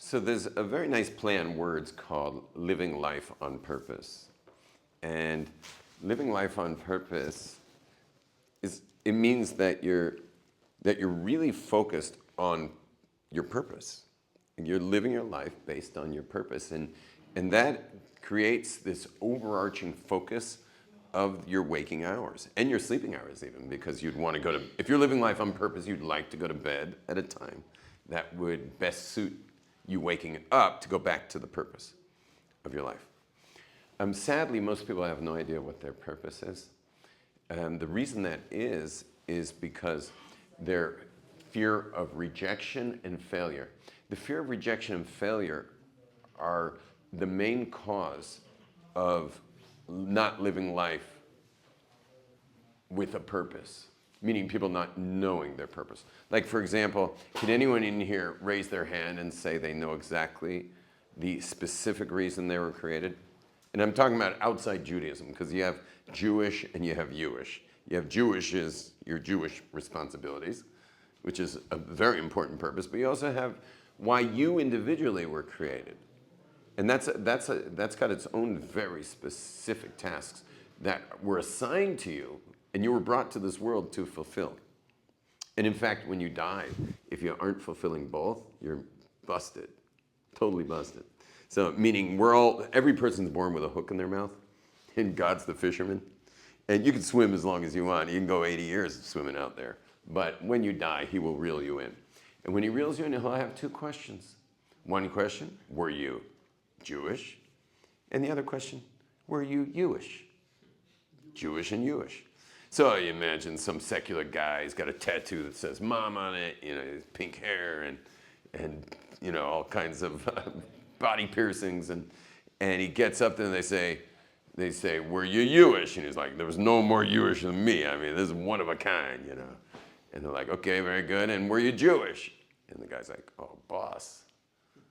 So there's a very nice play on words called living life on purpose. And living life on purpose it means that you're really focused on your purpose. And you're living your life based on your purpose. And that creates this overarching focus of your waking hours and your sleeping hours even, because you'd want to go to, if you're living life on purpose, you'd like to go to bed at a time that would best suit you waking up to go back to the purpose of your life. Sadly, most people have no idea what their purpose is. The reason that is because their fear of rejection and failure. The fear of rejection and failure are the main cause of not living life with a purpose, meaning people not knowing their purpose. Like, for example, can anyone in here raise their hand and say they know exactly the specific reason they were created? And I'm talking about outside Judaism, because you have Jewish and you have Jewish. You have Jewish is your Jewish responsibilities, which is a very important purpose, but you also have why you individually were created. And that's got its own very specific tasks that were assigned to you, and you were brought to this world to fulfill. And in fact, when you die, if you aren't fulfilling both, you're busted, totally busted. So meaning every person's born with a hook in their mouth, and God's the fisherman. And you can swim as long as you want. You can go 80 years swimming out there. But when you die, he will reel you in. And when he reels you in, he'll have two questions. One question, were you Jewish? And the other question, were you Jewish? Jewish and Jewish. So you imagine some secular guy, he's got a tattoo that says mom on it, his pink hair and all kinds of body piercings, and he gets up there and they say, were you Jewish? And he's like, there was no more Jewish than me. I mean, this is one of a kind, And they're like, okay, very good. And were you Jewish? And the guy's like, oh, boss,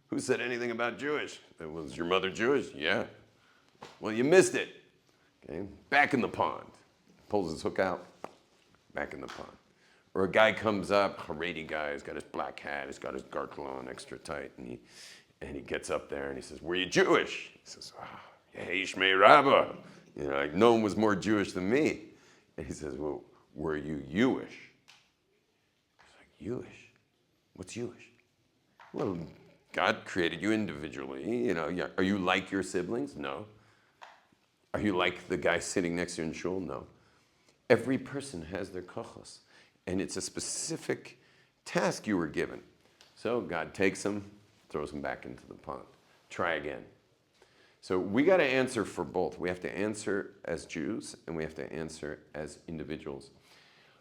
who said anything about Jewish? Was your mother Jewish? Yeah. Well, you missed it. Okay, back in the pond. Pulls his hook out, back in the pond. Or a guy comes up, Haredi guy, he's got his black hat, he's got his gargle on extra tight, and he gets up there and he says, were you Jewish? He says, Yesh me Rabba. Like no one was more Jewish than me. And he says, well, were you Jewish? He's like, Jewish? What's Jewish? Well, God created you individually. Are you like your siblings? No. Are you like the guy sitting next to you in shul? No. Every person has their kochos, and it's a specific task you were given. So God takes them, throws them back into the pond. Try again. So we got to answer for both. We have to answer as Jews, and we have to answer as individuals.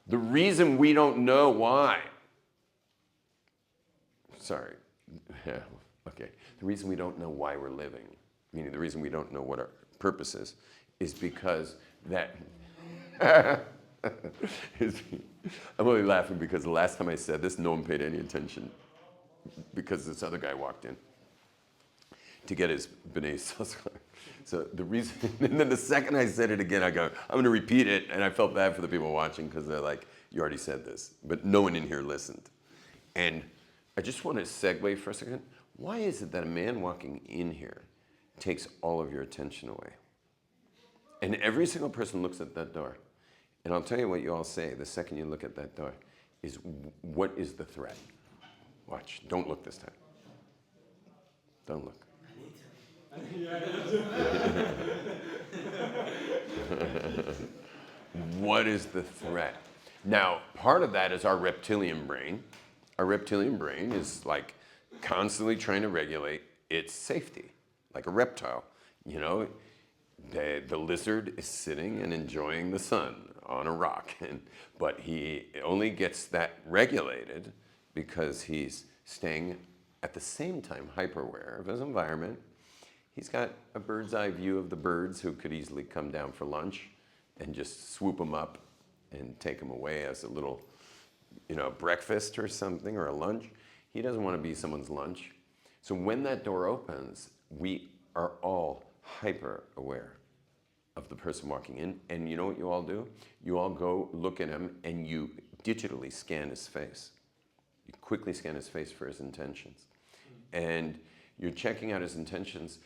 The reason we don't know why, the reason we don't know why we're living, meaning the reason we don't know what our purpose is because that, I'm only laughing because the last time I said this, no one paid any attention because this other guy walked in to get his B'nai Yissaschar. So the reason, and then the second I said it again, I go, I'm going to repeat it, and I felt bad for the people watching because they're like, you already said this, but no one in here listened. And I just want to segue for a second. Why is it that a man walking in here takes all of your attention away? And every single person looks at that door. And I'll tell you what you all say the second you look at that door is, what is the threat? Watch. Don't look this time. Don't look. What is the threat? Now, part of that is our reptilian brain. Our reptilian brain is like constantly trying to regulate its safety, like a reptile. The lizard is sitting and enjoying the sun on a rock, but he only gets that regulated because he's staying at the same time hyper-aware of his environment. He's got a bird's eye view of the birds who could easily come down for lunch and just swoop them up and take them away as a little, breakfast or something, or a lunch. He doesn't want to be someone's lunch. So when that door opens, we are all hyper-aware of the person walking in. And you know what you all do? You all go look at him and you digitally scan his face. You quickly scan his face for his intentions. and you're checking out his intentions.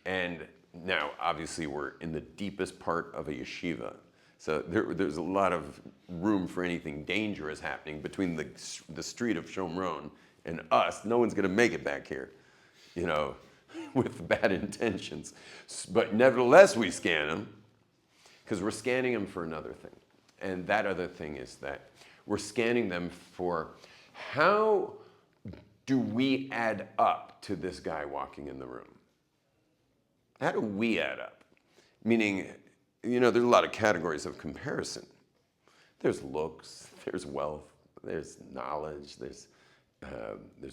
And now, obviously, we're in the deepest part of a yeshiva. So there's a lot of room for anything dangerous happening between the street of Shomron and us. No one's going to make it back here, you know, with bad intentions. But nevertheless, we scan them because we're scanning them for another thing. And that other thing is that we're scanning them for how do we add up to this guy walking in the room? How do we add up? Meaning, you know, there's a lot of categories of comparison. There's looks, there's wealth, there's knowledge, there's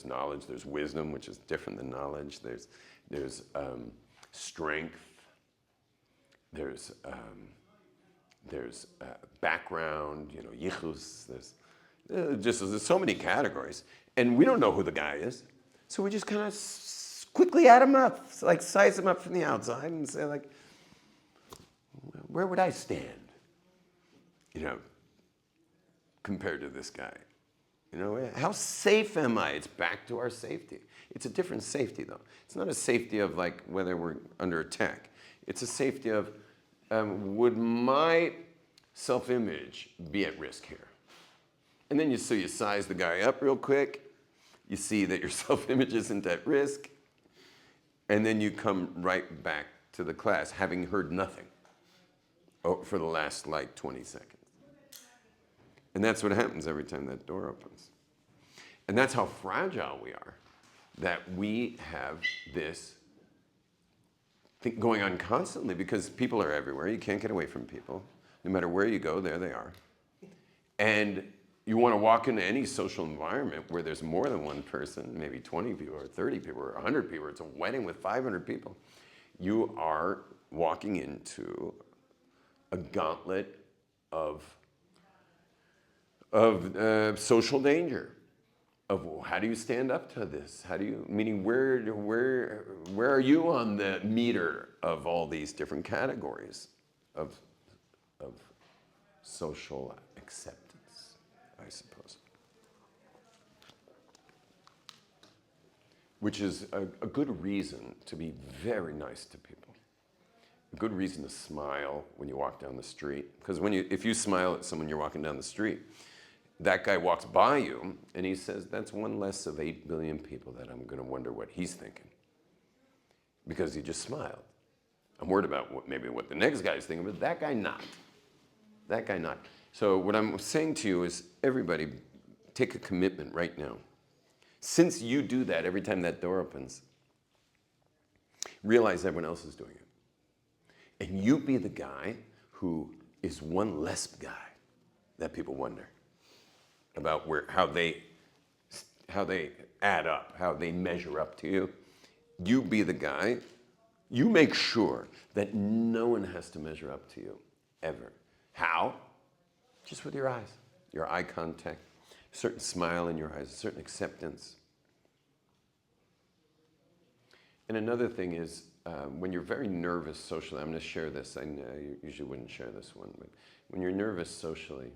knowledge, there's wisdom, which is different than knowledge. There's strength. There's background. You know, yichus. There's so many categories, and we don't know who the guy is, so we just kind of quickly add him up, like size him up from the outside, and say like, where would I stand? You know, compared to this guy. You know, how safe am I? It's back to our safety. It's a different safety, though. It's not a safety of like whether we're under attack. It's a safety of would my self-image be at risk here? And then you size the guy up real quick. You see that your self-image isn't at risk. And then you come right back to the class having heard nothing for the last like 20 seconds. And that's what happens every time that door opens. And that's how fragile we are, that we have this thing going on constantly because people are everywhere. You can't get away from people. No matter where you go, there they are. And you want to walk into any social environment where there's more than one person, maybe 20 people or 30 people or 100 people, it's a wedding with 500 people. You are walking into a gauntlet of social danger, of how do you stand up to this? How do you, meaning where are you on the meter of all these different categories of social acceptance, I suppose. Which is a good reason to be very nice to people. A good reason to smile when you walk down the street. Because if you smile at someone you're walking down the street, that guy walks by you and he says, that's one less of 8 billion people that I'm going to wonder what he's thinking. Because he just smiled. I'm worried about maybe what the next guy's thinking, but that guy not. That guy not. So what I'm saying to you is, everybody, take a commitment right now. Since you do that every time that door opens, realize everyone else is doing it. And you be the guy who is one less guy that people wonder about how they add up, how they measure up to you. You be the guy. You make sure that no one has to measure up to you, ever. How? Just with your eyes, your eye contact, a certain smile in your eyes, a certain acceptance. And another thing is, when you're very nervous socially, I'm going to share this. I know you usually wouldn't share this one, but when you're nervous socially,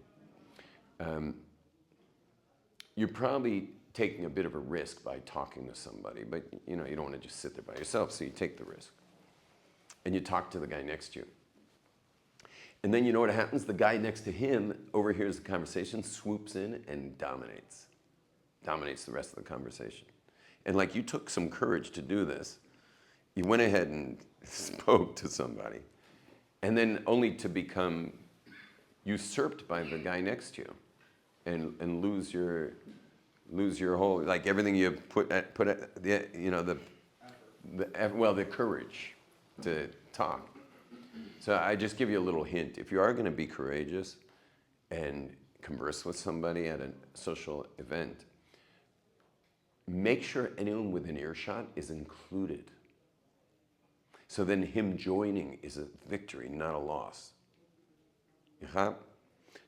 you're probably taking a bit of a risk by talking to somebody, but you know, you don't want to just sit there by yourself, so you take the risk. And you talk to the guy next to you. And then you know what happens? The guy next to him overhears the conversation, swoops in, and dominates the rest of the conversation. And like, you took some courage to do this. You went ahead and spoke to somebody, and then only to become usurped by the guy next to you, and lose your whole, like, everything you put the courage to talk. So I just give you a little hint. If you are going to be courageous and converse with somebody at a social event, make sure anyone within earshot is included. So then him joining is a victory, not a loss.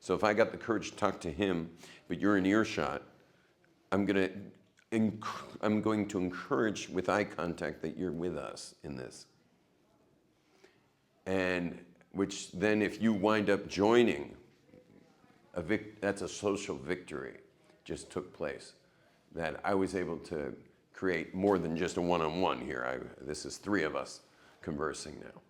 So if I got the courage to talk to him, but you're in earshot, I'm going to encourage with eye contact that you're with us in this. And which then, if you wind up joining, that's a social victory just took place. That I was able to create more than just a one-on-one here. This is three of us conversing now.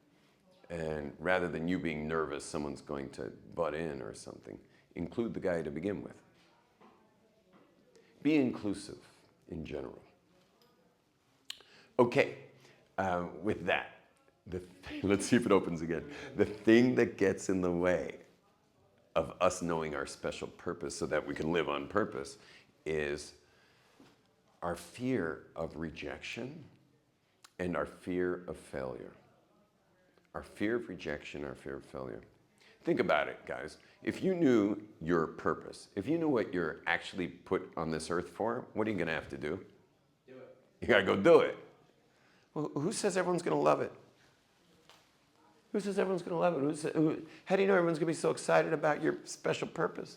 And rather than you being nervous, someone's going to butt in or something, include the guy to begin with. Be inclusive in general. Okay, with that, let's see if it opens again. The thing that gets in the way of us knowing our special purpose so that we can live on purpose is our fear of rejection and our fear of failure. Our fear of rejection, our fear of failure. Think about it, guys. If you knew your purpose, if you knew what you're actually put on this earth for, what are you going to have to do? Do it. You got to go do it. Well, who says everyone's going to love it? Who says everyone's going to love it? How do you know everyone's going to be so excited about your special purpose?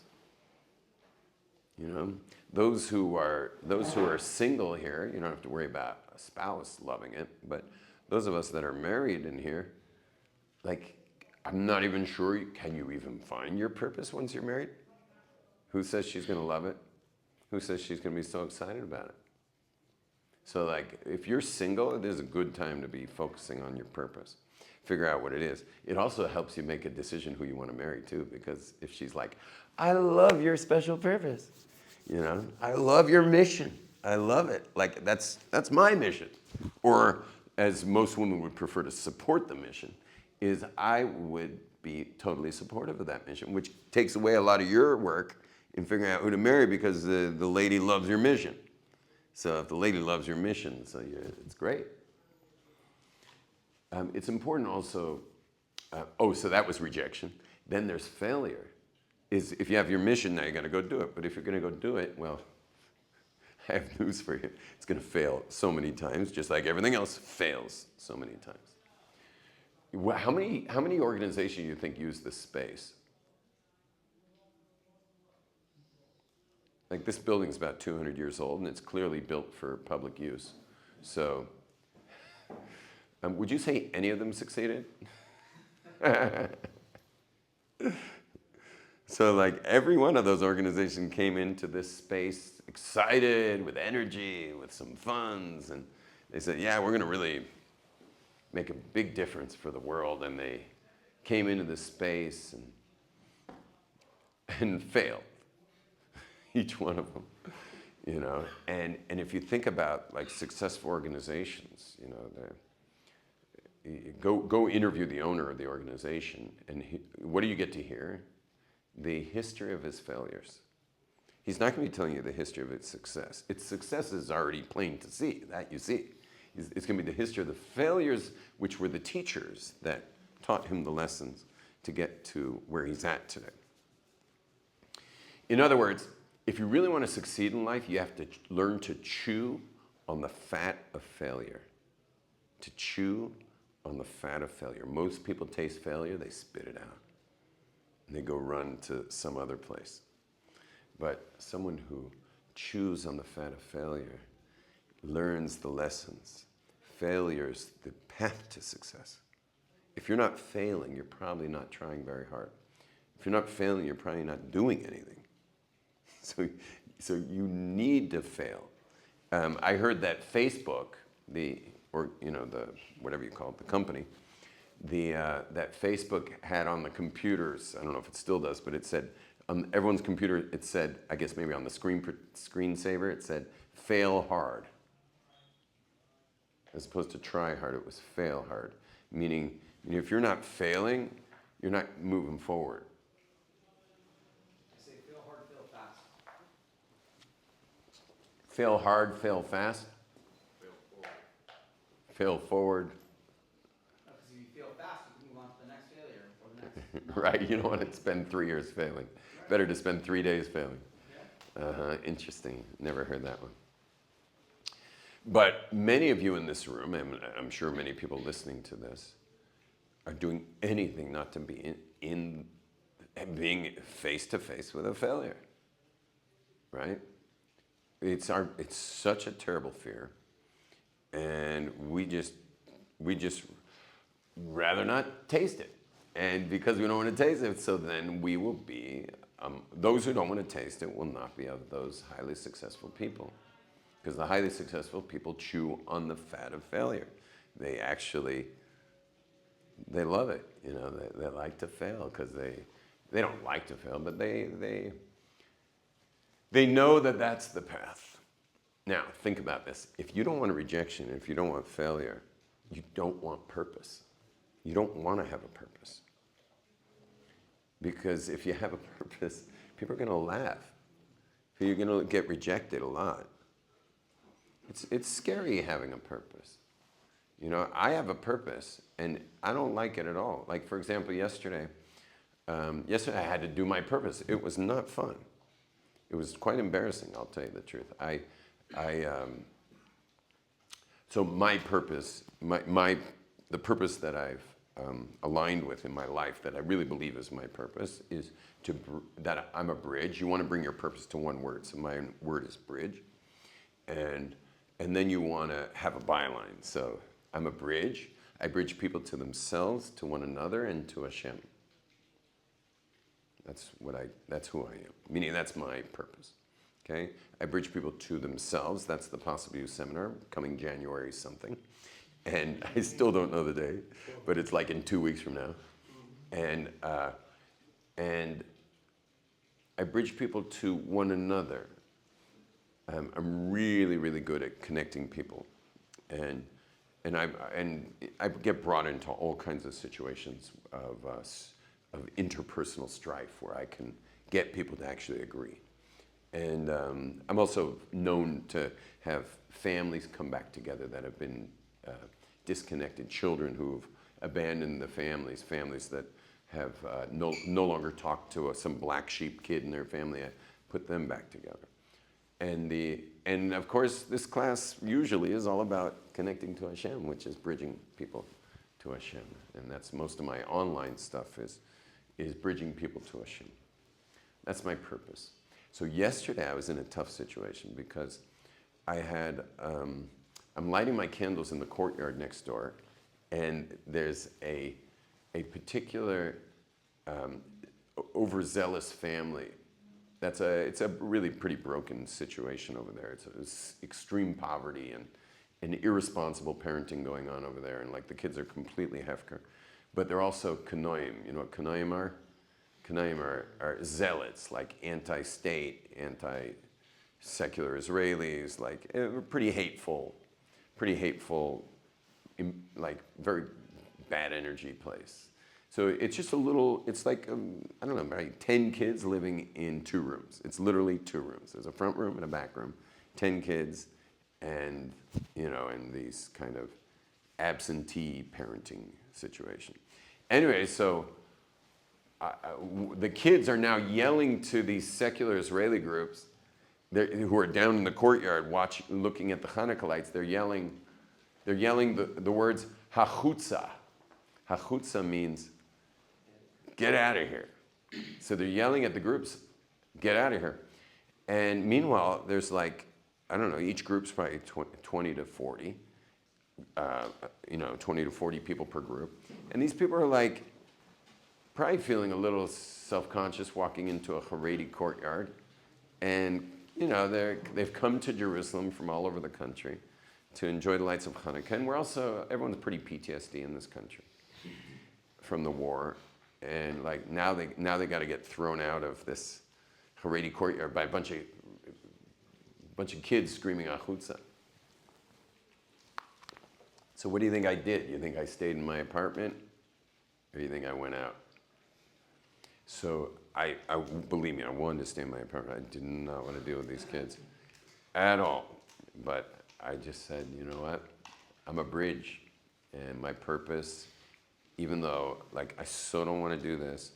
You know, those who are single here, you don't have to worry about a spouse loving it. But those of us that are married in here, like, I'm not even sure, can you even find your purpose once you're married? Who says she's going to love it? Who says she's going to be so excited about it? So, like, if you're single, it is a good time to be focusing on your purpose. Figure out what it is. It also helps you make a decision who you want to marry, too, because if she's like, I love your special purpose, you know, I love your mission, I love it, like, that's my mission. Or, as most women would prefer to support the mission, is I would be totally supportive of that mission, which takes away a lot of your work in figuring out who to marry because the lady loves your mission. So if the lady loves your mission, it's great. It's important also, so that was rejection. Then there's failure. Is if you have your mission, now you got to go do it. But if you're going to go do it, well, I have news for you. It's going to fail so many times, just like everything else fails so many times. How many organizations do you think use this space? Like, this building's about 200 years old, and it's clearly built for public use. So, would you say any of them succeeded? So, like, every one of those organizations came into this space excited, with energy, with some funds, and they said, yeah, we're going to really make a big difference for the world. And they came into this space and failed, each one of them, you know. And if you think about, like, successful organizations, you know, go interview the owner of the organization, and what do you get to hear? The history of his failures. He's not going to be telling you the history of its success. Its success is already plain to see, that you see. It's going to be the history of the failures, which were the teachers that taught him the lessons to get to where he's at today. In other words, if you really want to succeed in life, you have to learn to chew on the fat of failure. To chew on the fat of failure. Most people taste failure, they spit it out. And they go run to some other place. But someone who chews on the fat of failure learns the lessons. Failure's the path to success. If you're not failing, you're probably not trying very hard. If you're not failing, you're probably not doing anything. So you need to fail. I heard that Facebook, whatever you call it, the company, that Facebook had on the computers, I don't know if it still does, but it said, on everyone's computer, it said, I guess maybe on the screensaver, it said, fail hard. As opposed to try hard, it was fail hard. Meaning, if you're not failing, you're not moving forward. I say fail hard, fail fast. Fail hard, fail fast. Fail forward. Fail forward. No, because if you fail fast, you can move on to the next failure or the next. Right, you don't want to spend 3 years failing. Right. Better to spend 3 days failing. Yeah. Interesting. Never heard that one. But many of you in this room, and I'm sure many people listening to this, are doing anything not to be being face to face with a failure. Right? It's such a terrible fear, and we just rather not taste it. And because we don't want to taste it, so then we will be those who don't want to taste it will not be of those highly successful people. Because the highly successful people chew on the fat of failure. They actually, they love it. You know, they like to fail because they don't like to fail, but they know that that's the path. Now, think about this. If you don't want a rejection, if you don't want failure, you don't want purpose. You don't want to have a purpose. Because if you have a purpose, people are going to laugh. You're going to get rejected a lot. It's scary having a purpose. You know, I have a purpose, and I don't like it at all. Like, for example, yesterday I had to do my purpose. It was not fun. It was quite embarrassing, I'll tell you the truth. So my purpose, the purpose that I've aligned with in my life, that I really believe is my purpose, is that I'm a bridge. You want to bring your purpose to one word, so my word is bridge, and then you want to have a byline. So I'm a bridge. I bridge people to themselves, to one another, and to Hashem. That's who I am. Meaning that's my purpose. Okay? I bridge people to themselves. That's the Possible You seminar coming January something. And I still don't know the day, but it's like in 2 weeks from now. And I bridge people to one another. I'm really, really good at connecting people. And I get brought into all kinds of situations of interpersonal strife where I can get people to actually agree. And I'm also known to have families come back together that have been disconnected, children who've abandoned the families that have no longer talked to some black sheep kid in their family. I put them back together. And of course, this class usually is all about connecting to Hashem, which is bridging people to Hashem. And that's most of my online stuff is bridging people to Hashem. That's my purpose. So yesterday I was in a tough situation because I'm lighting my candles in the courtyard next door, and there's a particular overzealous family. It's a really pretty broken situation over there. It's extreme poverty and irresponsible parenting going on over there, and like the kids are completely hefker. But they're also Kanoim. You know what Kanoim are? Kanoim are zealots, like anti-state, anti-secular Israelis, like pretty hateful, like very bad energy place. So it's just it's like, I don't know, about 10 kids living in 2 rooms. It's literally 2 rooms. There's a front room and a back room, 10 kids, and, you know, in these kind of absentee parenting situation. Anyway, so the kids are now yelling to these secular Israeli groups who are down in the courtyard looking at the Hanukkah lights. They're yelling the words, hachutza. Hachutza means, get out of here. So they're yelling at the groups, get out of here. And meanwhile, there's like, I don't know, each group's probably 20 to 40, 20 to 40 people per group. And these people are like, probably feeling a little self-conscious walking into a Haredi courtyard. And, you know, they've come to Jerusalem from all over the country to enjoy the lights of Hanukkah. And everyone's pretty PTSD in this country from the war. And like now they got to get thrown out of this Haredi courtyard by a bunch of kids screaming achutza. So what do you think I did? You think I stayed in my apartment, or do you think I went out? So I believe me, I wanted to stay in my apartment. I did not want to deal with these kids at all. But I just said, you know what? I'm a bridge, and my purpose, even though like I so don't want to do this,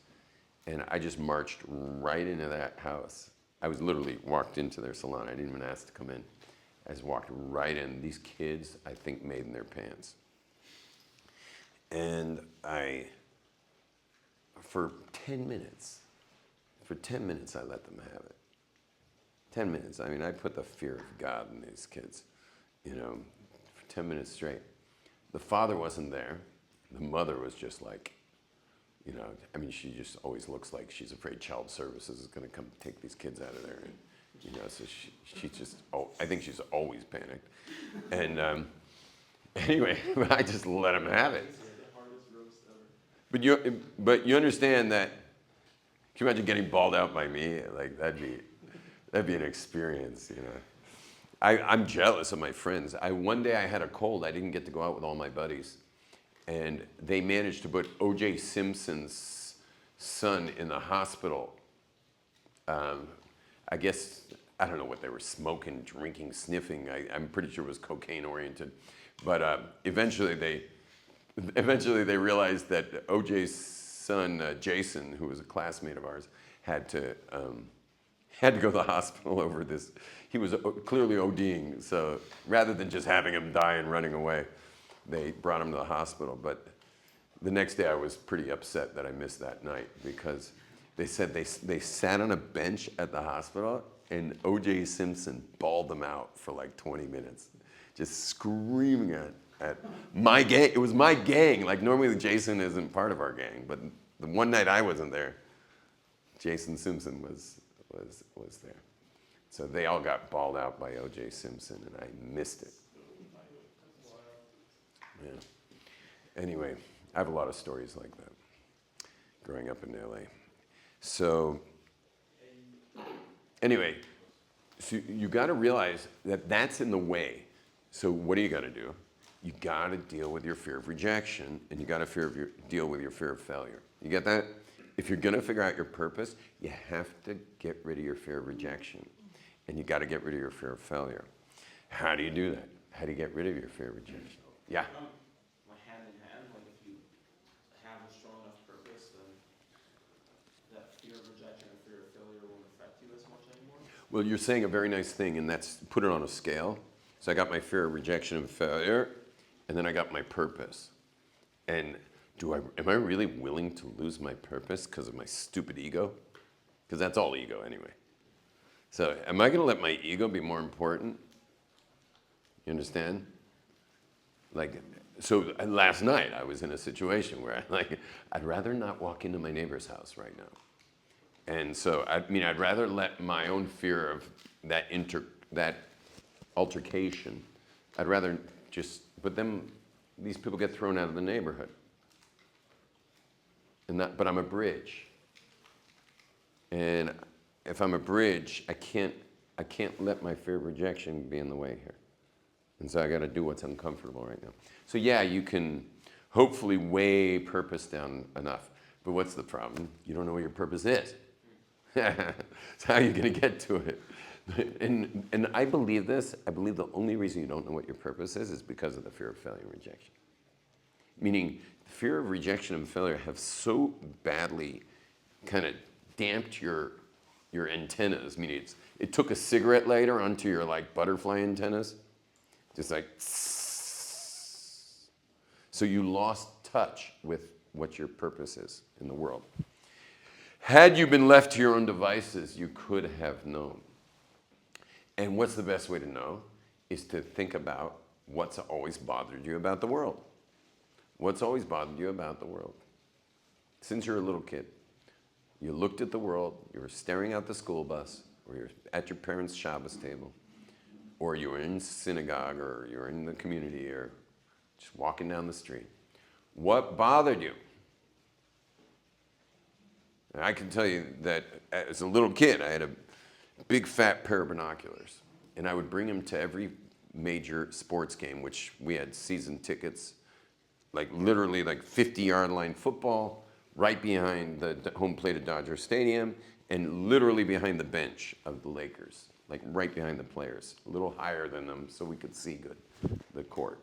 and I just marched right into that house. I was literally walked into their salon. I didn't even ask to come in. I just walked right in. These kids, I think, made in their pants. And for 10 minutes, I let them have it. 10 minutes. I mean, I put the fear of God in these kids, you know, for 10 minutes straight. The father wasn't there. The mother was just like, you know, I mean, she just always looks like she's afraid child services is going to come take these kids out of there. So she's just, oh, I think she's always panicked. And anyway, I just let him have it. But you understand that, can you imagine getting bawled out by me? Like, that'd be an experience. I'm jealous of my friends. One day I had a cold. I didn't get to go out with all my buddies. And they managed to put O.J. Simpson's son in the hospital. I guess, I don't know what they were smoking, drinking, sniffing. I'm pretty sure it was cocaine oriented. But eventually they realized that O.J.'s son, Jason, who was a classmate of ours, had to go to the hospital over this. He was clearly ODing, so rather than just having him die and running away, they brought him to the hospital. But the next day I was pretty upset that I missed that night, because they said they sat on a bench at the hospital and O.J. Simpson bawled them out for like 20 minutes, just screaming at my gang. It was my gang. Like, normally Jason isn't part of our gang, but the one night I wasn't there, Jason Simpson was there. So they all got bawled out by O.J. Simpson, and I missed it. Yeah. Anyway, I have a lot of stories like that growing up in LA. So anyway, so you got to realize that that's in the way. So what do you got to do? You got to deal with your fear of rejection, and you got to deal with your fear of failure. You get that? If you're going to figure out your purpose, you have to get rid of your fear of rejection, and you got to get rid of your fear of failure. How do you do that? How do you get rid of your fear of rejection? Yeah. Like hand in hand, like if you have a strong enough purpose, then that fear of rejection and fear of failure won't affect you as much anymore. Well, you're saying a very nice thing, and that's put it on a scale. So I got my fear of rejection and failure, and then I got my purpose. And am I really willing to lose my purpose because of my stupid ego? Because that's all ego anyway. So am I going to let my ego be more important? You understand? Like, so last night I was in a situation where I'd rather not walk into my neighbor's house right now. And so, I'd rather let my own fear of that altercation, I'd rather just, but then these people get thrown out of the neighborhood. But I'm a bridge. And if I'm a bridge, I can't let my fear of rejection be in the way here. And so I got to do what's uncomfortable right now. So yeah, you can hopefully weigh purpose down enough. But what's the problem? You don't know what your purpose is. So how are you going to get to it? And I believe this. I believe the only reason you don't know what your purpose is because of the fear of failure and rejection. Meaning, the fear of rejection and failure have so badly kind of damped your antennas. Meaning, it took a cigarette lighter onto your butterfly antennas. Just like, so you lost touch with what your purpose is in the world. Had you been left to your own devices, you could have known. And what's the best way to know? Is to think about what's always bothered you about the world. What's always bothered you about the world? Since you're a little kid, you looked at the world, you were staring out the school bus, or you're at your parents' Shabbos table, or you were in synagogue, or you were in the community, or just walking down the street. What bothered you? And I can tell you that as a little kid, I had a big fat pair of binoculars, and I would bring them to every major sports game, which we had season tickets, literally 50-yard line football, right behind the home plate of Dodger Stadium, and literally behind the bench of the Lakers, right behind the players, a little higher than them so we could see good the court.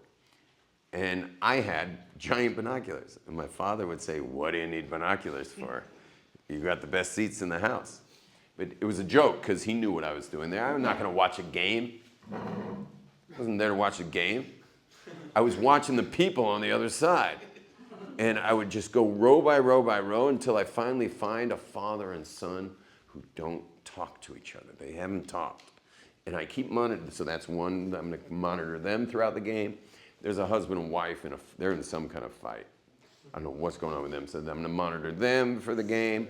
And I had giant binoculars, and my father would say, "What do you need binoculars for? You got the best seats in the house." But it was a joke because he knew what I was doing there. I'm not going to watch a game. I wasn't there to watch a game. I was watching the people on the other side. And I would just go row by row by row until I finally find a father and son who don't talk to each other. They haven't talked. And I keep monitoring. So that's one. I'm going to monitor them throughout the game. There's a husband and wife, and they're in some kind of fight. I don't know what's going on with them. So I'm going to monitor them for the game.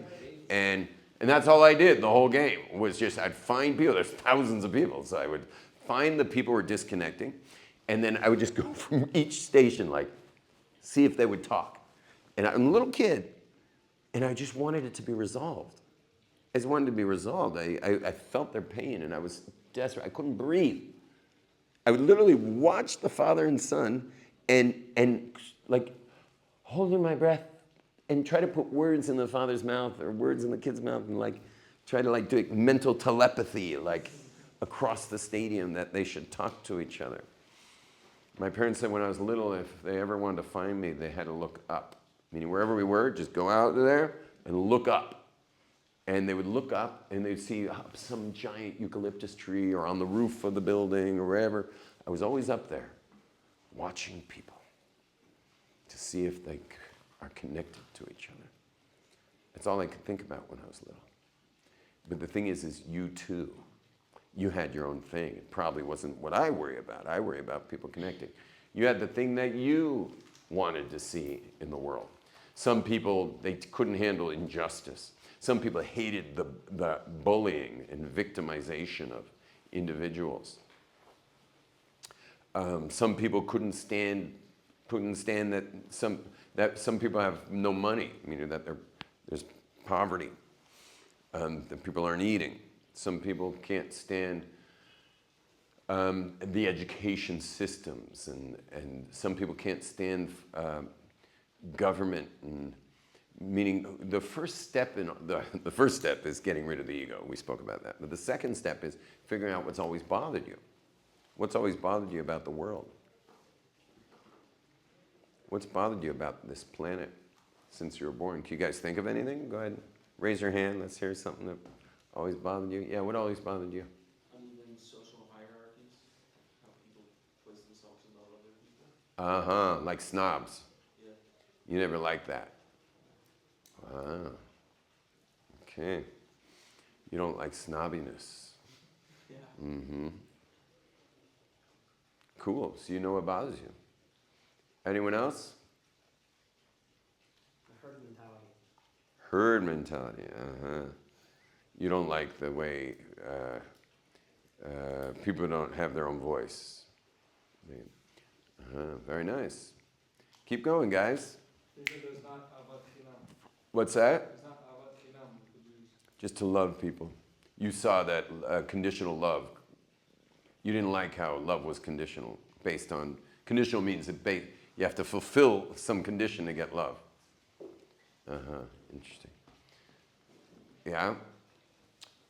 And And that's all I did the whole game was just I'd find people. There's thousands of people. So I would find the people who were disconnecting. And then I would just go from each station, like, see if they would talk. And I'm a little kid, and I just wanted it to be resolved. I just wanted it to be resolved. I felt their pain, and I was desperate. I couldn't breathe. I would literally watch the father and son and like holding my breath and try to put words in the father's mouth or words in the kid's mouth and like try to like do mental telepathy like across the stadium that they should talk to each other. My parents said when I was little, if they ever wanted to find me, they had to look up. Meaning wherever we were, just go out there and look up. And they would look up and they'd see some giant eucalyptus tree or on the roof of the building or wherever. I was always up there watching people to see if they are connected to each other. That's all I could think about when I was little. But the thing is you too, you had your own thing. It probably wasn't what I worry about. I worry about people connecting. You had the thing that you wanted to see in the world. Some people, they couldn't handle injustice. Some people hated the bullying and victimization of individuals. Some people couldn't stand that some people have no money, meaning that there's poverty, that people aren't eating. Some people can't stand the education systems, and some people can't stand government. And meaning the first step is getting rid of the ego. We spoke about that. But the second step is figuring out what's always bothered you. What's always bothered you about the world? What's bothered you about this planet since you were born? Can you guys think of anything? Go ahead, raise your hand. Let's hear something that always bothered you. Yeah, what always bothered you? Uneven social hierarchies, how people place themselves above other people. Like snobs. Yeah. You never liked that. Ah, okay. You don't like snobbiness. Yeah. Mm-hmm. Cool. So you know what bothers you. Anyone else? The herd mentality. Herd mentality. You don't like the way people don't have their own voice. Very nice. Keep going, guys. What's that? Just to love people. You saw that conditional love. You didn't like how love was conditional, based on, conditional means that you have to fulfill some condition to get love. Interesting. Yeah?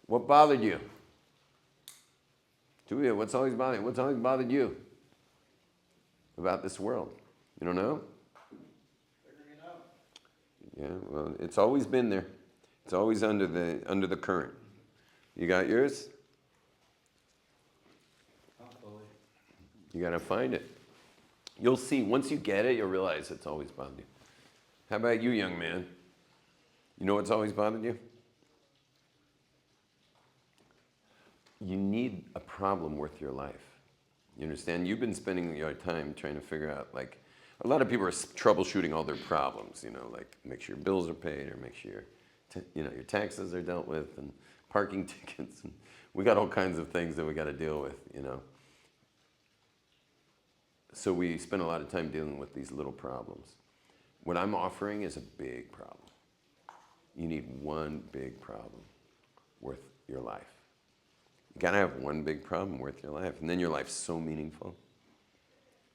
What bothered you? Julia, what's always bothered you? What's always bothered you about this world? You don't know? Figuring it out. Yeah, well, it's always been there. It's always under the current. You got yours? Not fully. You got to find it. You'll see. Once you get it, you'll realize it's always bothered you. How about you, young man? You know what's always bothered you? You need a problem worth your life. You understand? You've been spending your time trying to figure out, like, a lot of people are troubleshooting all their problems, like make sure your bills are paid or make sure your taxes are dealt with and parking tickets. And we got all kinds of things that we got to deal with, So we spend a lot of time dealing with these little problems. What I'm offering is a big problem. You need one big problem worth your life. You got to have one big problem worth your life. And then your life's so meaningful.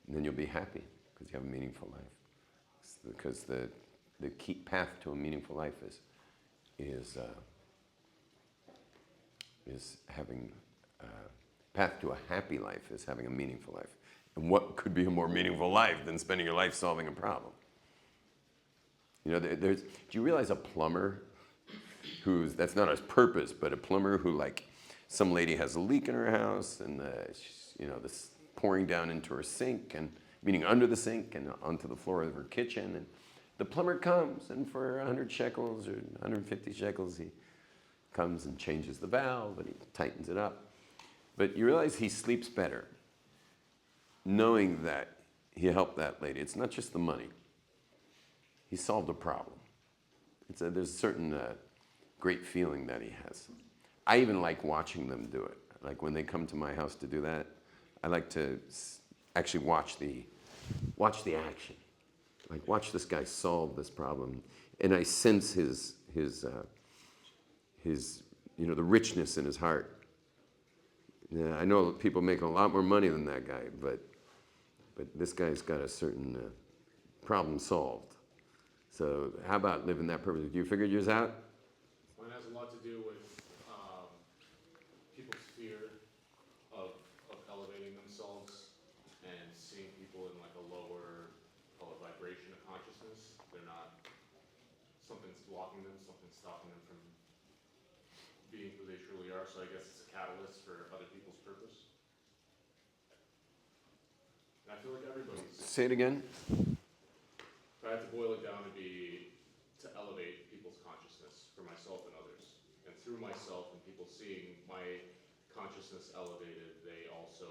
And then you'll be happy because you have a meaningful life. Because the key path to a meaningful life is having path to a happy life is having a meaningful life. And what could be a more meaningful life than spending your life solving a problem? Do you realize a plumber that's not his purpose, but a plumber who, like, some lady has a leak in her house and this pouring down into her sink, and meaning under the sink and onto the floor of her kitchen, and the plumber comes, and for 100 shekels or 150 shekels, he comes and changes the valve and he tightens it up. But you realize he sleeps better knowing that he helped that lady. It's not just the money. He solved a problem. There's a certain great feeling that he has. I even like watching them do it. Like when they come to my house to do that, I like to actually watch the action. Like watch this guy solve this problem, and I sense his the richness in his heart. Yeah, I know people make a lot more money than that guy, but this guy's got a certain problem solved. So how about living that purpose? You figured yours out? Mine has a lot to do with people's fear of elevating themselves and seeing people in like a lower, call it vibration of consciousness. They're not, something's blocking them, something's stopping them from being who they truly are. So I guess it's a catalyst for other people's purpose. And I feel like everybody's, Say it again. if I had to boil it down, to be to elevate people's consciousness for myself and others. And through myself and people seeing my consciousness elevated, they also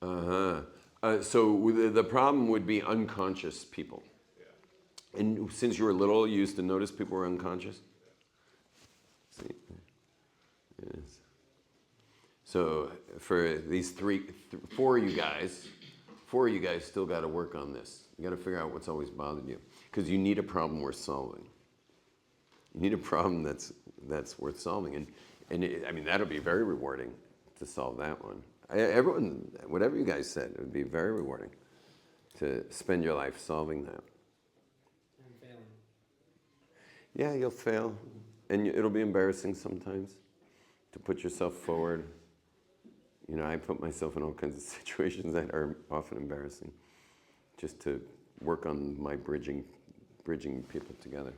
are. So the problem would be unconscious people. Yeah. And since you were little, you used to notice people were unconscious? See? Yes. So for these four of you guys still got to work on this. You got to figure out what's always bothered you. Because you need a problem worth solving. You need a problem that's worth solving. I mean, that'll be very rewarding to solve that one. Everyone, whatever you guys said, it would be very rewarding to spend your life solving that. I'm failing. Yeah, you'll fail. And it'll be embarrassing sometimes to put yourself forward. You know, I put myself in all kinds of situations that are often embarrassing just to work on my bridging people together.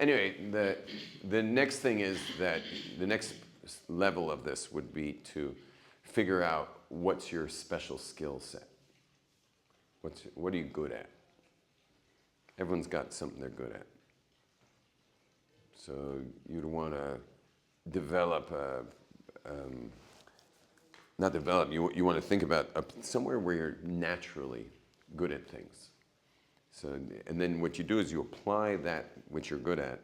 Anyway, the next thing is that the next level of this would be to figure out what's your special skill set. What are you good at? Everyone's got something they're good at. So you'd want to develop you want to think about somewhere where you're naturally good at things. So, and then what you do is you apply that which you're good at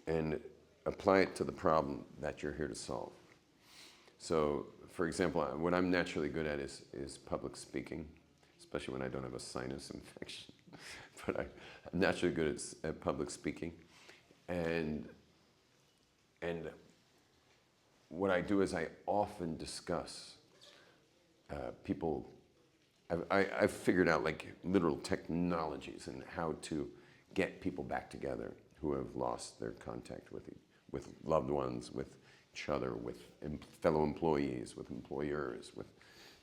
and apply it to the problem that you're here to solve. So, for example, what I'm naturally good at is public speaking, especially when I don't have a sinus infection. But I'm naturally good at public speaking. And what I do is I often discuss people. I've figured out like literal technologies and how to get people back together who have lost their contact with loved ones, with each other, with fellow employees, with employers, with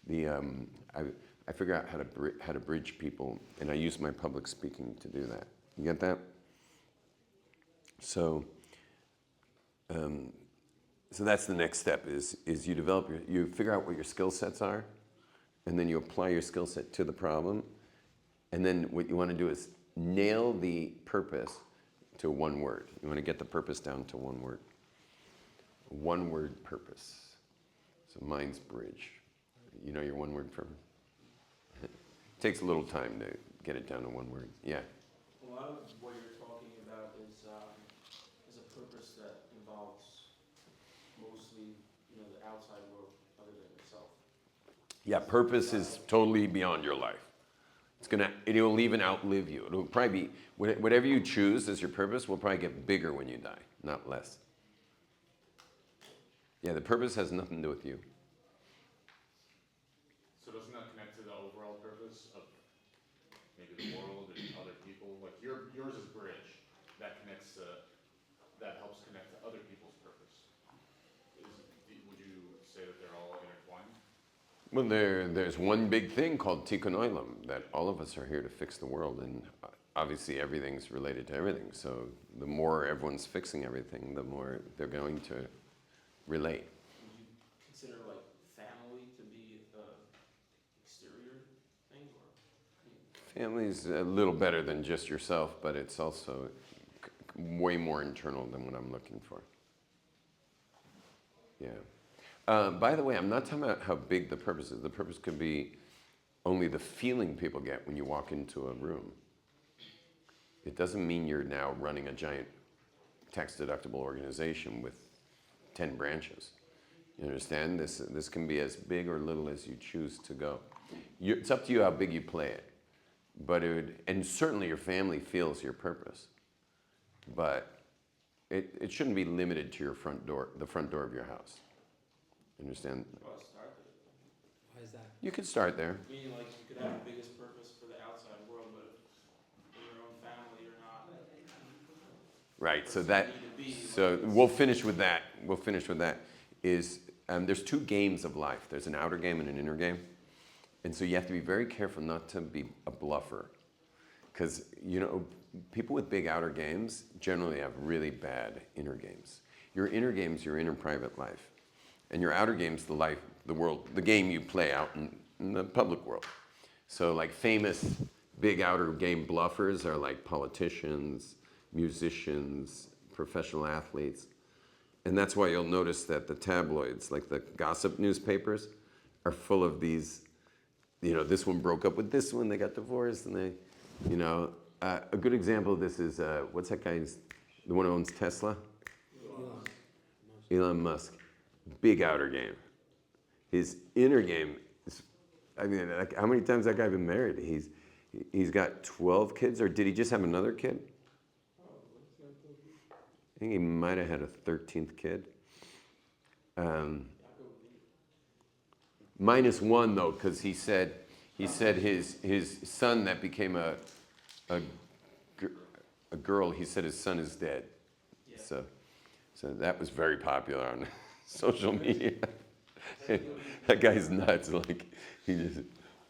the. I figure out how to bridge people, and I use my public speaking to do that. You get that? So that's the next step is you figure out what your skill sets are, and then you apply your skill set to the problem, and then what you want to do is nail the purpose to one word. You want to get the purpose down to one word. One word purpose. So mine's bridge. You know your one word purpose? It takes a little time to get it down to one word. Yeah. A lot of what you're talking about is a purpose that involves mostly, the outside world other than yourself. Yeah, purpose is totally beyond your life. It'll even outlive you. It'll probably be, whatever you choose as your purpose will probably get bigger when you die, not less. Yeah, the purpose has nothing to do with you. So doesn't that connect to the overall purpose of maybe the world and other people? Like yours is bridge that helps connect to other people's purpose. Would you say that they're all intertwined? Well, there's one big thing called tikkun olam, that all of us are here to fix the world, and obviously everything's related to everything. So the more everyone's fixing everything, the more they're going to relate. Would you consider like family to be exterior thing, or? Family's a little better than just yourself, but it's also way more internal than what I'm looking for. Yeah. By the way, I'm not talking about how big the purpose is. The purpose could be only the feeling people get when you walk into a room. It doesn't mean you're now running a giant tax-deductible organization with 10 branches. You understand? This can be as big or little as you choose to go. It's up to you how big you play it. But and certainly your family feels your purpose. But it shouldn't be limited to your front door, the front door of your house. Understand? Well, start there. Why is that? You could start there. Meaning, like, you could have the biggest purpose for the outside world, but if in your own family you're not. Right. So person that. you need to be, So like, we'll finish with that. We'll finish with that. There's two games of life. There's an outer game and an inner game, and so you have to be very careful not to be a bluffer, because people with big outer games generally have really bad inner games. Your inner game's your inner private life, and your outer game's the world, the game you play out in the public world. So like famous big outer game bluffers are like politicians, musicians, professional athletes. And that's why you'll notice that the tabloids, like the gossip newspapers, are full of these, this one broke up with this one, they got divorced, and they, a good example of this is, what's that guy's, the one who owns Tesla? Elon Musk. Big outer game. His inner game is, like, how many times has that guy been married? He's got 12 kids, or did he just have another kid? I think he might have had a 13th kid. Minus one though, because he said his son that became a girl. He said his son is dead. Yeah. So that was very popular on social media. That guy's nuts. Like he just.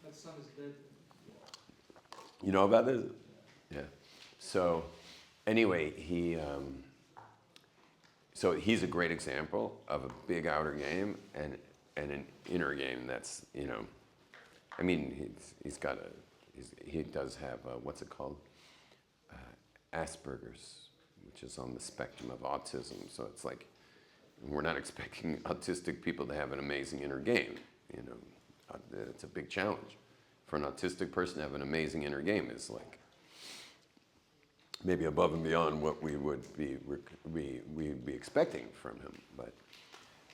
That son is dead. You know about this? Yeah. So anyway, So he's a great example of a big outer game and an inner game that's, he does have, what's it called? Asperger's, which is on the spectrum of autism. So it's like, we're not expecting autistic people to have an amazing inner game. It's a big challenge. For an autistic person to have an amazing inner game is like, maybe above and beyond what we'd be expecting from him, but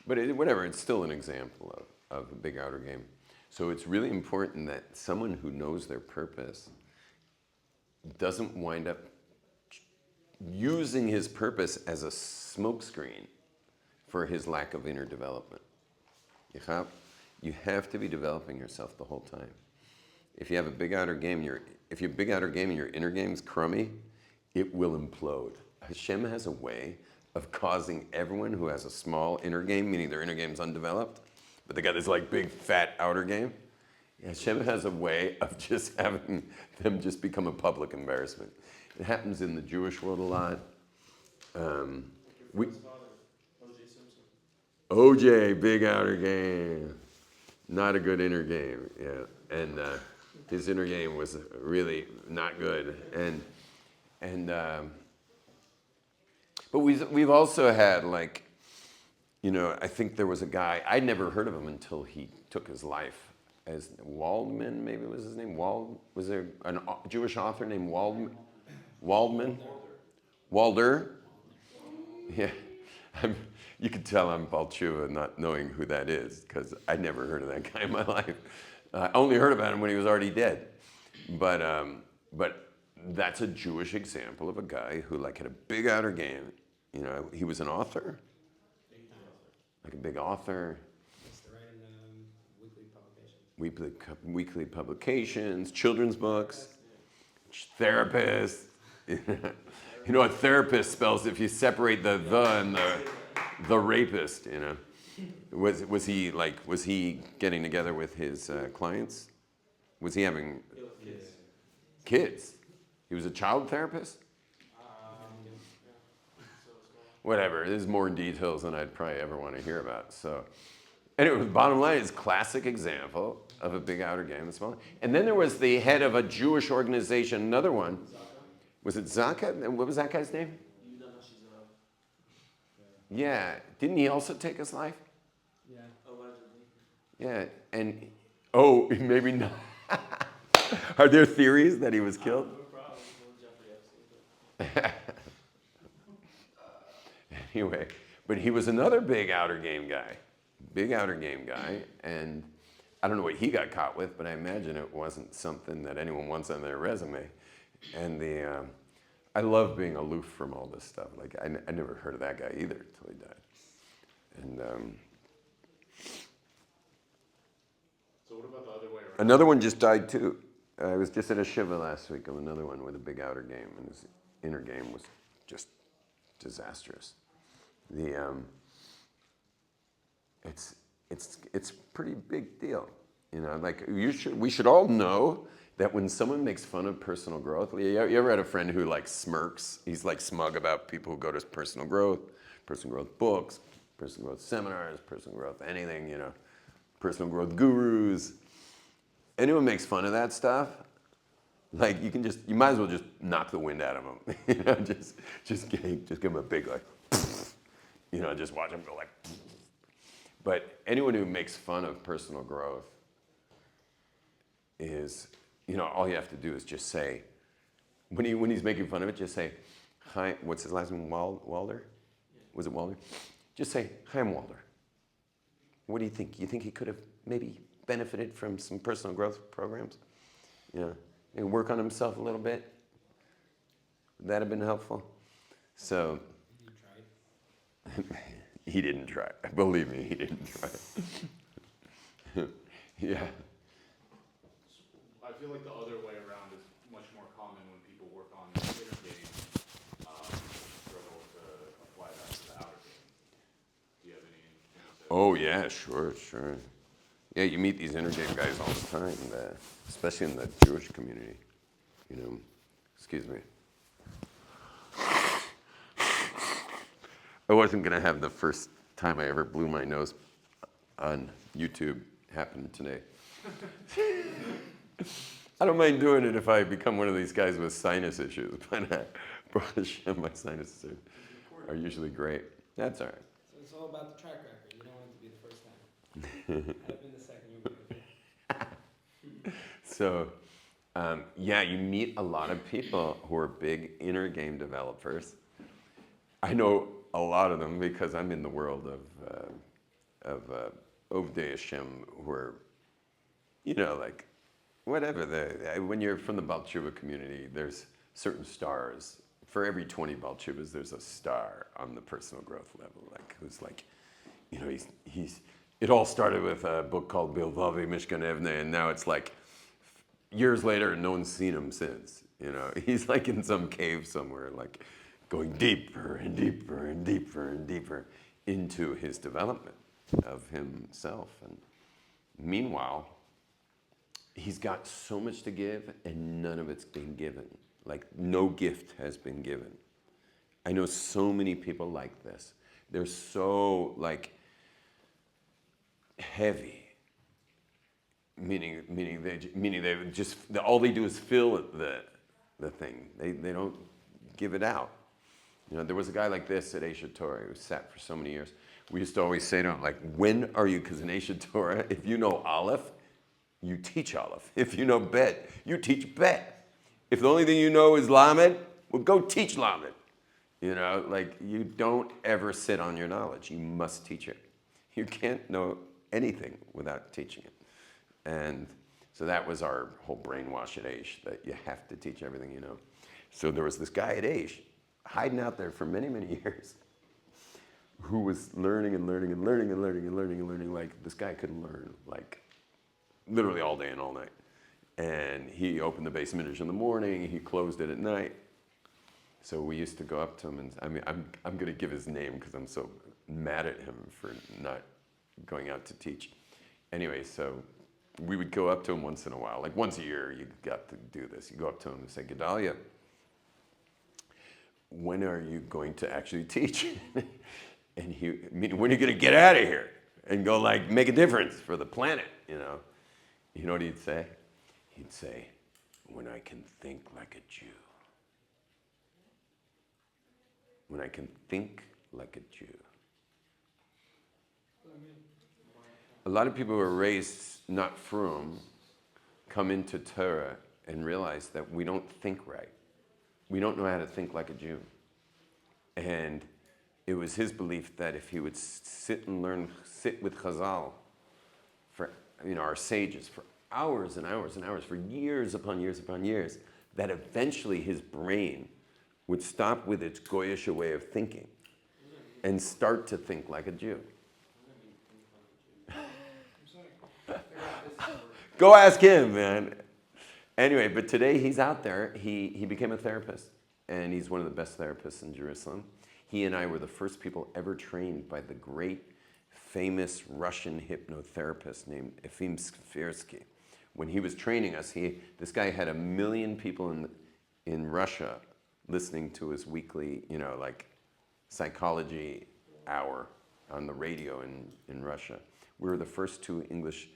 whatever. It's still an example of a big outer game. So it's really important that someone who knows their purpose doesn't wind up using his purpose as a smokescreen for his lack of inner development. You have to be developing yourself the whole time. If you have a big outer game, if your big outer game and your inner game is crummy, it will implode. Hashem has a way of causing everyone who has a small inner game, meaning their inner game is undeveloped, but they got this like big fat outer game. Hashem has a way of just having them just become a public embarrassment. It happens in the Jewish world a lot. Your friend's father, O.J. Simpson. OJ, big outer game, not a good inner game. Yeah, and his inner game was really not good. But we've also had I think there was a guy, I'd never heard of him until he took his life, as Waldman, maybe was his name. Was there a Jewish author named Waldman? Walder? Yeah. You could tell I'm Balchuva not knowing who that is, because I'd never heard of that guy in my life. I only heard about him when he was already dead. But that's a Jewish example of a guy who had a big outer game. He was an author, like a big author. It's the writing weekly publications. Weekly publications, children's books, therapist. A therapist spells if you separate the and the rapist. Was he getting together with his clients? Was he having kids? He was a child therapist? Whatever, there's more details than I'd probably ever want to hear about. So anyway, the bottom line is classic example of a big outer game. And then there was the head of a Jewish organization, another one. Was it Zaka? What was that guy's name? Yeah, didn't he also take his life? Yeah. Allegedly. Yeah, and, maybe not. Are there theories that he was killed? No problem. Jeffrey Epstein. Anyway, but he was another big outer game guy, and I don't know what he got caught with, but I imagine it wasn't something that anyone wants on their resume. And I love being aloof from all this stuff. Like I never heard of that guy either until he died. And So what about the other way around? another one just died too. I was just at a shiva last week of another one with a big outer game, and his inner game was just disastrous. It's pretty big deal, you know. Like we should all know that when someone makes fun of personal growth, you ever had a friend who like smirks? He's like smug about people who go to personal growth books, personal growth seminars, personal growth anything, you know, personal growth gurus. Anyone makes fun of that stuff, like you might as well just knock the wind out of them. You know, just give them a big like, you know, just watch them go like. But anyone who makes fun of personal growth is, you know, all you have to do is just say, when he's making fun of it, just say, hi, what's his last name, Walder? Was it Walder? Just say, hi, I'm Walder. What do you think? You think he could have maybe benefited from some personal growth programs? You know, maybe work on himself a little bit? Would that have been helpful? So, You tried? he didn't try. Believe me, he didn't try. Yeah. I feel like the other way around is much more common when people work on the inner game, struggle to apply that to the outer game. Do you have any? Oh yeah, sure. Yeah, you meet these inner game guys all the time, especially in the Jewish community. You know, excuse me. I wasn't gonna have the first time I ever blew my nose on YouTube happen today. I don't mind doing it if I become one of these guys with sinus issues, but Baruch Hashem, my sinuses are usually great. That's all right. So it's all about the track record. You don't want it to be the first time. I've been the second you were. So, yeah, you meet a lot of people who are big inner game developers. I know a lot of them because I'm in the world of Ovdei Hashem, who are, you know, like, whatever. When you're from the Baal Tshuva community, there's certain stars. For every 20 Baal Tshuvas, there's a star on the personal growth level, like who's like, you know, he's. It all started with a book called Bilvavi Mishkan Evne, and now it's like years later, and no one's seen him since. You know, he's like in some cave somewhere, like going deeper and deeper and deeper and deeper into his development of himself. And meanwhile, he's got so much to give, and none of it's been given. Like, no gift has been given. I know so many people like this. They're so, like, heavy. Meaning they just, all they do is fill the thing. They don't give it out. You know, there was a guy like this at Aisha Torah who sat for so many years. We used to always say to him, like, when are you, because in Aisha Torah, if you know Aleph, you teach Aleph. If you know Bet, you teach Bet. If the only thing you know is Lamed, well, go teach Lamed. You know, like, you don't ever sit on your knowledge. You must teach it. You can't know anything without teaching it. And so that was our whole brainwash at Aish, that you have to teach everything you know. So there was this guy at Aish, hiding out there for many, many years, who was learning and learning and learning and learning and learning and learning. Like, this guy could learn, like, literally all day and all night. And he opened the Beis Midrash in the morning, he closed it at night. So we used to go up to him, and I mean, I'm going to give his name because I'm so mad at him for not going out to teach. Anyway, so we would go up to him once in a while, like once a year. You got to do this. You go up to him and say, Gedalia, when are you going to actually teach? And when are you going to get out of here and go, like, make a difference for the planet? You know what he'd say? He'd say, when I can think like a Jew. When I can think like a Jew. A lot of people who are raised not frum come into Torah and realize that we don't think right. We don't know how to think like a Jew. And it was his belief that if he would sit with Chazal, for our sages, for hours and hours and hours, for years upon years upon years, that eventually his brain would stop with its goyish way of thinking and start to think like a Jew. Go ask him, man. Anyway, but today he's out there. He became a therapist, and he's one of the best therapists in Jerusalem. He and I were the first people ever trained by the great, famous Russian hypnotherapist named Efim Sfirsky. When he was training us, this guy had 1 million people in Russia listening to his weekly, psychology hour on the radio in Russia. We were the first 2 English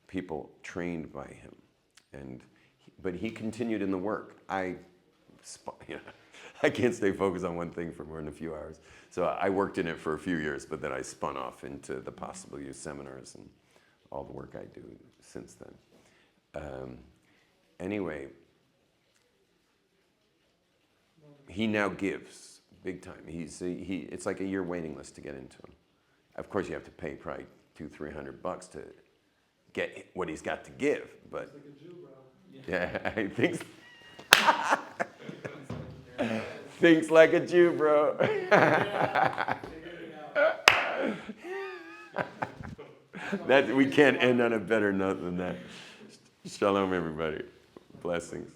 people trained by him, but he continued in the work. I can't stay focused on one thing for more than a few hours, so I worked in it for a few years, but then I spun off into the possible use seminars and all the work I do since then. Anyway, he now gives big time. It's like a year waiting list to get into him. Of course, you have to pay probably $200-300 to get what he's got to give, but Like a Jew, bro. yeah, he thinks like a Jew, bro. We can't end on a better note than that. Shalom, everybody. Blessings.